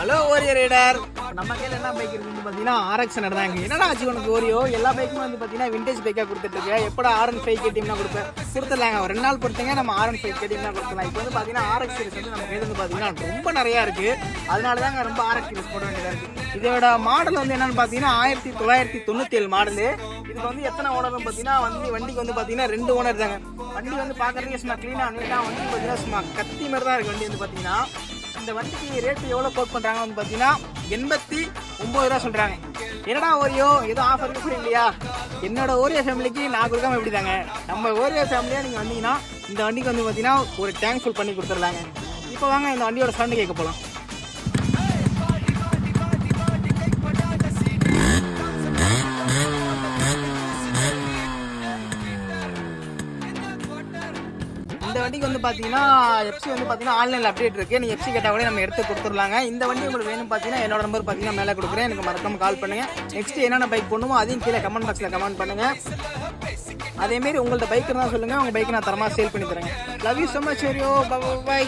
Hello Oreo rider. நம்ம கையில் என்ன பைக் இருக்குன்னு பார்த்தீங்கன்னா RX நடந்தாங்க. என்னடா ஆச்சு உனக்கு ஓரியோ? எல்லா பைக்குமே வந்து பார்த்தீங்கன்னா விண்டேஜ் பைக்காக கொடுத்துட்டு எப்படா R15 கேட்டிங்கன்னா கொடுத்துடலாங்க. ஒரு 2 நாள் பொறுத்தங்க நம்ம R15 கேட்டிங்கன்னா கொடுத்துடலாம். இப்போ வந்து பார்த்தீங்கன்னா RX சீரிஸ் வந்து நம்ம கையில் வந்து பார்த்தீங்கன்னா ரொம்ப நிறையா இருக்குது. அதனால தாங்க ரொம்ப RX சீரிஸ் போட வேண்டியதாக இருக்குது. இதோட மாடல் வந்து என்னென்னு பார்த்தீங்கன்னா 1997 மாடலு. இதுக்கு வந்து எத்தனை ஓனர்னு பார்த்தீங்கன்னா வண்டிக்கு வந்து பார்த்தீங்கன்னா 2 ஓனர் தாங்க. வண்டி வந்து பார்க்குறதுக்கு சும்மா க்ளீனாக நீட்டாக வண்டி பார்த்தீங்கன்னா சும்மா கத்தி மாதிரி தான் இருக்குது. வண்டி வந்து பார்த்தீங்கன்னா இந்த வண்டிக்கு ரேட்டு எவ்வளோ கோட் பண்ணுறாங்க வந்து பார்த்தீங்கன்னா 89 ரூபா சொல்கிறாங்க. என்னடா ஓரியோ ஏதோ ஆஃபர் இருக்கு இல்லையா? என்னோட ஓரியோ ஃபேமிலிக்கு நான் கொடுக்காம எப்படி தாங்க? நம்ம ஓரியோ ஃபேமிலியாக நீங்கள் வந்தீங்கன்னா இந்த வண்டிக்கு வந்து பார்த்தீங்கன்னா ஒரு டேங்க் ஃபுல் பண்ணி கொடுத்துடலாங்க. இப்போ வாங்க இந்த வண்டியோட சவுண்டு கேட்க போகலாம். இந்த வண்டிக்கு வந்து பார்த்தீங்கன்னா FC வந்து பார்த்தீங்கன்னா ஆன்லைனில் அப்டேட் இருக்குது. நீங்கள் FC கேட்டால் கூட நம்ம எடுத்து கொடுத்துடலாங்க. இந்த வண்டி உங்களுக்கு வேணும் பார்த்தீங்கன்னா என்னோட நம்பர் பார்த்தீங்கன்னா மேலே கொடுக்குறேன். எனக்கு மறக்காம கால் பண்ணுங்கள். நெக்ஸ்ட் என்னென்ன பைக் பண்ணுமோ அதையும் கீழே கமெண்ட் பாக்ஸில் கமெண்ட் பண்ணுங்கள். அதேமாரி உங்கள்ட்ட பைக் இருந்தால் சொல்லுங்கள். உங்கள் பைக் நான் தரமாக சேல் பண்ணி தரேங்க. Love you so much. By.